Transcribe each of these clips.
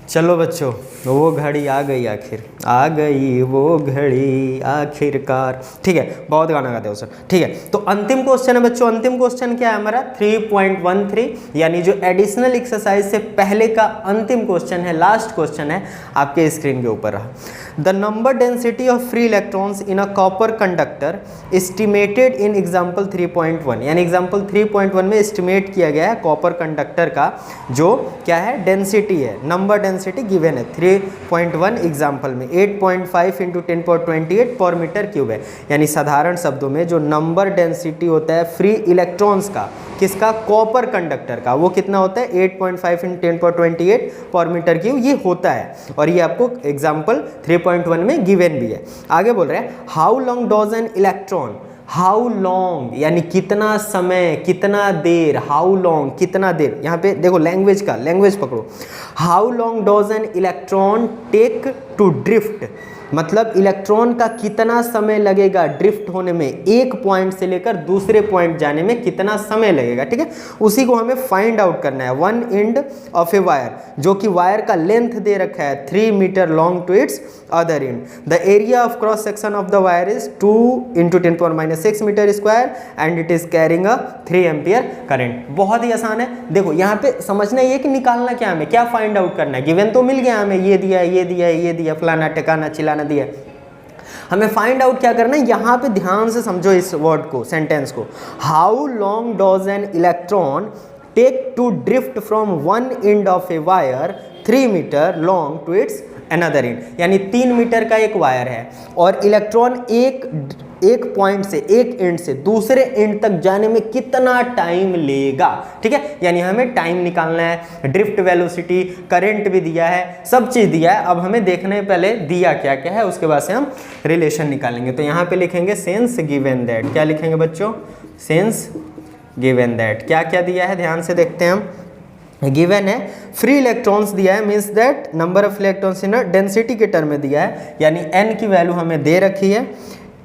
चलो बच्चों, वो घड़ी आ गई, आखिर आ गई वो घड़ी आखिरकार। ठीक है, बहुत गाना गाते हो सर। ठीक है, तो अंतिम क्वेश्चन है बच्चों। अंतिम क्वेश्चन क्या है हमारा? 3.13, यानी जो एडिशनल एक्सरसाइज से पहले का अंतिम क्वेश्चन है, लास्ट क्वेश्चन है, आपके स्क्रीन के ऊपर रहा। The number density of free electrons in a copper conductor estimated in example 3.1, यानी एग्जाम्पल 3.1 में एस्टिमेट किया गया है कॉपर कंडक्टर का जो क्या है, डेंसिटी है, नंबर डेंसिटी गिवन है 3.1 एग्जाम्पल में 8.5 इंटू 10⁻28 पर मीटर क्यूब है। यानी साधारण शब्दों में जो नंबर डेंसिटी होता है फ्री इलेक्ट्रॉन्स का, किसका? कॉपर कंडक्टर का, वो कितना होता है? 8.5 इंटू 10⁻28 पर मीटर क्यूब ये होता है। और ये आपको एग्जाम्पल 3.1 में गिवन भी है। आगे बोल रहे हैं how long does an electron, how long यानी कितना समय, कितना देर, हाउ लॉन्ग कितना देर। यहाँ पे देखो लैंग्वेज का, लैंग्वेज पकड़ो। How long does an electron take to drift, मतलब इलेक्ट्रॉन का कितना समय लगेगा ड्रिफ्ट होने में, एक पॉइंट से लेकर दूसरे पॉइंट जाने में कितना समय लगेगा। ठीक है, उसी को हमें फाइंड आउट करना है। One end of a wire, जो कि वायर का लेंथ दे रखा है 3 metre long to its other end. The area of cross section of the wire is 2 into 10⁻6 metre square and it is carrying a 3 ampere current. बहुत ही आसान है। देखो यहाँ पे समझना ये कि निकालना क्या हमें, क्या फाइंड आउट करना है। गिवन तो मिल गया हमें, ये दिया, ये दिया, ये दिया, फलाना ठिकाना चिलाना दिया। हमें फाइंड आउट क्या करना है, यहाँ पे ध्यान से समझो इस वर्ड को, सेंटेंस को। How long does an electron take to drift from one end of a wire 3 metre long to its another end, यानी 3 मीटर का एक वायर है और इलेक्ट्रॉन एक पॉइंट से, एक एंड से दूसरे एंड तक जाने में कितना टाइम लेगा। ठीक है, यानी हमें टाइम निकालना है, ड्रिफ्ट वेलोसिटी, करंट भी दिया है, सब चीज़ दिया है। अब हमें देखना है पहले दिया क्या क्या है, उसके बाद से हम रिलेशन निकालेंगे। तो यहाँ पे लिखेंगे सेंस गिवन दैट। क्या लिखेंगे बच्चों? Sense given that. क्या क्या दिया है ध्यान से देखते हैं हम। गिवन है फ्री इलेक्ट्रॉन्स दिया है, means that number of electrons in density के टर्म में दिया है, यानी n की वैल्यू हमें दे रखी है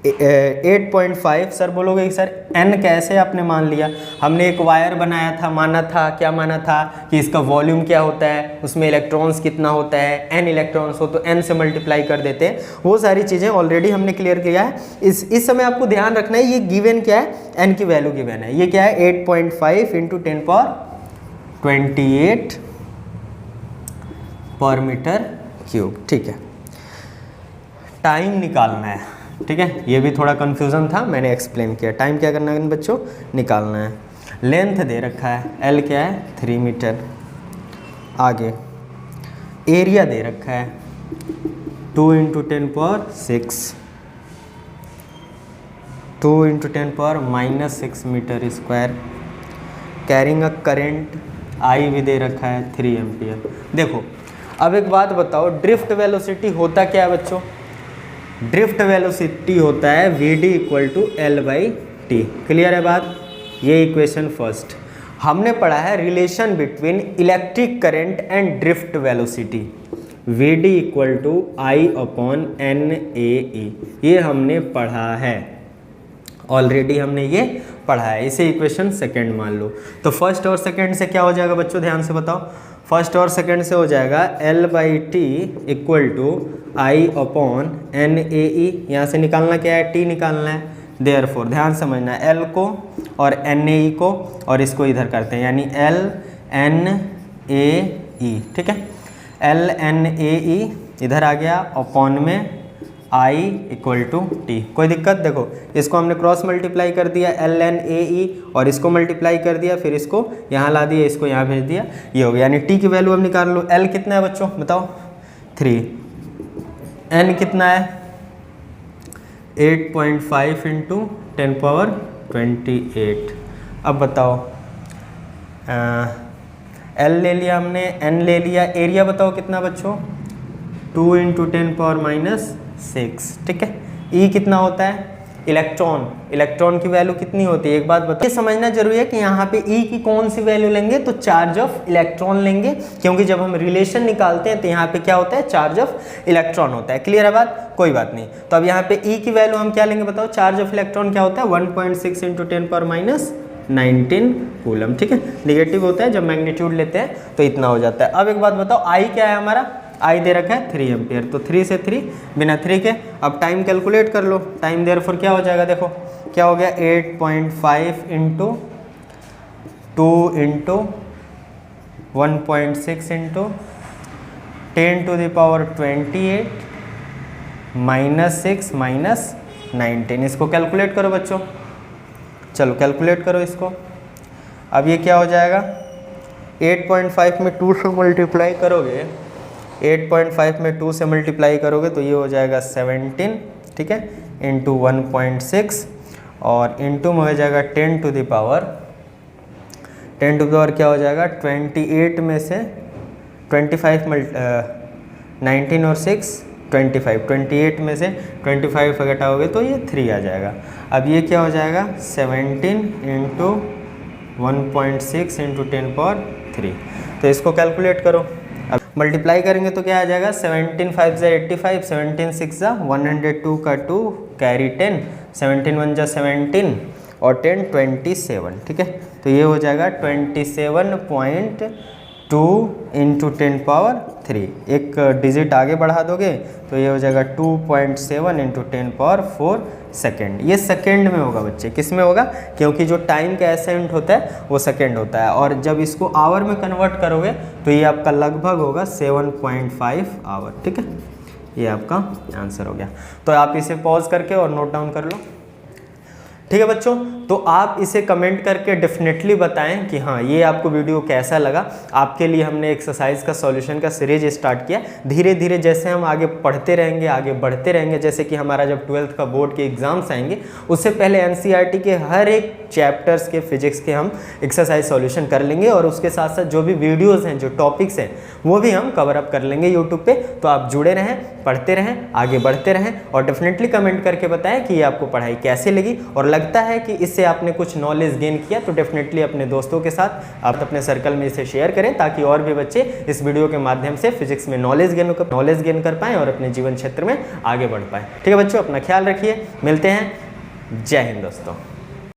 8.5। सर बोलोगे कि सर n कैसे आपने मान लिया? हमने एक वायर बनाया था, माना था, क्या माना था कि इसका वॉल्यूम क्या होता है, उसमें इलेक्ट्रॉन्स कितना होता है, n इलेक्ट्रॉन्स हो तो n से मल्टीप्लाई कर देते हैं। वो सारी चीज़ें ऑलरेडी हमने क्लियर किया है। इस समय आपको ध्यान रखना है, ये गिवन क्या है, n की वैल्यू गिवन है। ये क्या है? 8.5 इंटू 10⁻28 पर मीटर क्यूब। ठीक है, टाइम निकालना है। ठीक है, ये भी थोड़ा कंफ्यूजन था, मैंने एक्सप्लेन किया। टाइम क्या करना है बच्चों? निकालना है। लेंथ दे रखा है, L क्या है? 3 मीटर। आगे एरिया दे रखा है 2 into 10⁻6, 2 into 10⁻⁻6 metre square. Carrying a current I भी दे रखा है 3 एम्पियर। देखो अब एक बात बताओ, ड्रिफ्ट वेलोसिटी होता क्या है बच्चों? ड्रिफ्ट वेलोसिटी होता है Vd equal to L/T। Clear है बात? ये इक्वेशन फर्स्ट। हमने पढ़ा है relation between electric current and drift velocity, Vd equal to I/NAE। ये हमने पढ़ा है, ऑलरेडी हमने ये पढ़ा है। इसे इक्वेशन सेकंड मान लो। तो फर्स्ट और सेकंड से क्या हो जाएगा बच्चों, ध्यान से बताओ। फर्स्ट और सेकंड से हो जाएगा L/T इक्वल टू I/NAE। यहाँ से निकालना क्या है? T निकालना है। देयरफॉर ध्यान समझना, L को और NAE को और इसको इधर करते हैं, यानी LNAE। ठीक है, LNAE इधर आ गया, अपॉन में I इक्वल टू T। कोई दिक्कत? देखो इसको हमने क्रॉस मल्टीप्लाई कर दिया LNAE और इसको मल्टीप्लाई कर दिया, फिर इसको यहाँ ला दिया, इसको यहाँ भेज दिया, ये हो गया। यानी T की वैल्यू अब निकाल लो। L कितना है बच्चों बताओ? 3। N कितना है? 8.5 इंटू 10⁻28। अब बताओ, L ले लिया हमने, N ले लिया, एरिया बताओ कितना बच्चों? 2 इंटू 10⁻6। ठीक है, E कितना होता है? इलेक्ट्रॉन, इलेक्ट्रॉन की वैल्यू कितनी होती है एक बात बताओ। ये समझना जरूरी है कि यहाँ पे E की कौन सी वैल्यू लेंगे, तो चार्ज ऑफ इलेक्ट्रॉन लेंगे, क्योंकि जब हम रिलेशन निकालते हैं तो यहाँ पे क्या होता है? चार्ज ऑफ इलेक्ट्रॉन होता है। क्लियर है बात? कोई बात नहीं। तो अब यहाँ पे E की वैल्यू हम क्या लेंगे बताओ? चार्ज ऑफ इलेक्ट्रॉन क्या होता है? 1.6 इंटू 10⁻⁹ 19 कूलम। ठीक है, निगेटिव होता है जब मैग्नीट्यूड लेते हैं तो इतना हो जाता है। अब एक बात बताओ, आई क्या है हमारा, आई दे रखा है 3 एम्पियर, तो 3 से 3 बिना 3 के। अब टाइम कैलकुलेट कर लो, टाइम देयरफॉर क्या हो जाएगा, देखो क्या हो गया, 8.5 into 2 into 1.6 into 10 to the power 28 -6 -19। इसको कैलकुलेट करो बच्चों, चलो कैलकुलेट करो इसको। अब ये क्या हो जाएगा, 8.5 में 2 से मल्टीप्लाई करोगे, 8.5 में 2 से मल्टीप्लाई करोगे तो ये हो जाएगा 17, ठीक है, इंटू 1.6 और इंटू में हो जाएगा 10 टू द पावर क्या हो जाएगा, 28 में से 25 19 और 6 25, 28 में से 25 घटाओगे तो ये 3 आ जाएगा। अब ये क्या हो जाएगा, 17 इंटू 1.6 इंटू 10 पावर 3। तो इसको कैलकुलेट करो, अब मल्टीप्लाई करेंगे तो क्या आ जाएगा, 17 5 ज़ा 85, 17 6 ज़ा 102 का 2 कैरी 10, 17 1 ज़ा 17 और 10 27। ठीक है, तो ये हो जाएगा 27.2 इंटू 10 पावर 3। एक डिजिट आगे बढ़ा दोगे तो ये हो जाएगा 2.7 इंटू 10 पावर 4 सेकेंड। ये सेकेंड में होगा बच्चे, किस में होगा, क्योंकि जो टाइम का एसेंट होता है वो सेकेंड होता है, और जब इसको आवर में कन्वर्ट करोगे तो ये आपका लगभग होगा 7.5 आवर। ठीक है, ये आपका आंसर हो गया। तो आप इसे पॉज करके और नोट डाउन कर लो। ठीक है बच्चों, तो आप इसे कमेंट करके डेफिनेटली बताएं कि हाँ ये आपको वीडियो कैसा लगा। आपके लिए हमने एक्सरसाइज का सॉल्यूशन का सीरीज स्टार्ट किया। धीरे धीरे जैसे हम आगे पढ़ते रहेंगे, आगे बढ़ते रहेंगे, जैसे कि हमारा जब 12th का बोर्ड के एग्जाम्स आएंगे उससे पहले एनसीईआरटी के हर एक चैप्टर्स के फिजिक्स के हम एक्सरसाइज सॉल्यूशन कर लेंगे, और उसके साथ साथ जो भी वीडियोज़ हैं, जो टॉपिक्स हैं, वो भी हम कवर अप कर लेंगे यूट्यूब पे। तो आप जुड़े रहें, पढ़ते रहें, आगे बढ़ते रहें, और डेफिनेटली कमेंट करके बताएं कि ये आपको पढ़ाई कैसे लगी, और लगता है कि इससे आपने कुछ नॉलेज गेन किया तो डेफिनेटली अपने दोस्तों के साथ आप अपने सर्कल में इसे शेयर करें, ताकि और भी बच्चे इस वीडियो के माध्यम से फिजिक्स में नॉलेज गेन कर पाएँ और अपने जीवन क्षेत्र में आगे बढ़ पाएँ। ठीक है बच्चों, अपना ख्याल रखिए, मिलते हैं, जय हिंद दोस्तों।